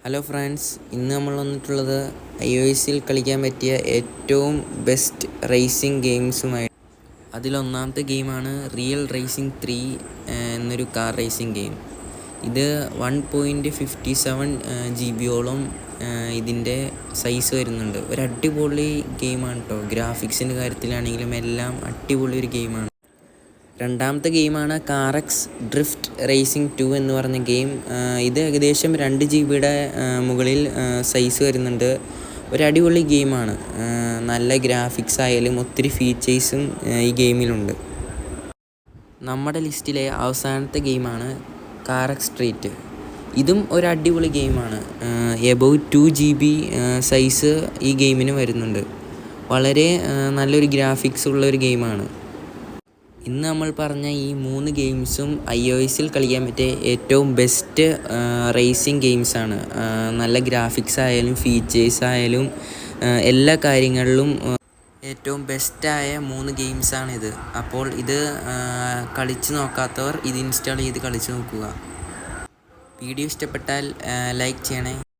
Hello friends, ഇന്ന് നമ്മൾ വന്നിട്ടുള്ളത് iOS-ൽ കളിക്കാൻ പറ്റിയ ഏറ്റവും ബെസ്റ്റ് റേസിംഗ് ഗെയിംസുമായി. അതിലൊന്നാമത്തെ ഗെയിമാണ് റിയൽ റേസിംഗ് 3 എന്നൊരു കാർ റേസിംഗ് ഗെയിം. ഇത് 1.57 GB ഇതിൻ്റെ സൈസ് വരുന്നുണ്ട്. ഒരു അടിപൊളി ഗെയിമാണ് കേട്ടോ. ഗ്രാഫിക്സിൻ്റെ കാര്യത്തിലാണെങ്കിലും എല്ലാം അടിപൊളി ഒരു ഗെയിമാണ്. രണ്ടാമത്തെ ഗെയിമാണ് കാറക്സ് ഡ്രിഫ്റ്റ് റേസിംഗ് 2 എന്ന് പറഞ്ഞ ഗെയിം. ഇത് ഏകദേശം 2 GB മുകളിൽ സൈസ് വരുന്നുണ്ട്. ഒരു അടിപൊളി ഗെയിമാണ്. നല്ല ഗ്രാഫിക്സ് ആയാലും ഒത്തിരി ഫീച്ചേഴ്സും ഈ ഗെയിമിലുണ്ട്. നമ്മുടെ ലിസ്റ്റിലെ അവസാനത്തെ ഗെയിമാണ് കാറക്സ് സ്ട്രീറ്റ്. ഇതും ഒരു അടിപൊളി ഗെയിമാണ്. എബവ് 2 GB സൈസ് ഈ ഗെയിമിന് വരുന്നുണ്ട്. വളരെ നല്ലൊരു ഗ്രാഫിക്സ് ഉള്ള ഒരു ഗെയിമാണ്. ഇന്ന് നമ്മൾ പറഞ്ഞ ഈ 3 ഗെയിംസും iOS-ൽ കളിക്കാൻ പറ്റിയ ഏറ്റവും ബെസ്റ്റ് റേസിംഗ് ഗെയിംസാണ്. നല്ല ഗ്രാഫിക്സ് ആയാലും ഫീച്ചേഴ്സ് ആയാലും എല്ലാ കാര്യങ്ങളിലും ഏറ്റവും ബെസ്റ്റായ 3 ഗെയിംസാണിത്. അപ്പോൾ ഇത് കളിച്ച് നോക്കാത്തവർ ഇത് ഇൻസ്റ്റാൾ ചെയ്ത് കളിച്ച് നോക്കുക. വീഡിയോ ഇഷ്ടപ്പെട്ടാൽ ലൈക്ക് ചെയ്യണേ.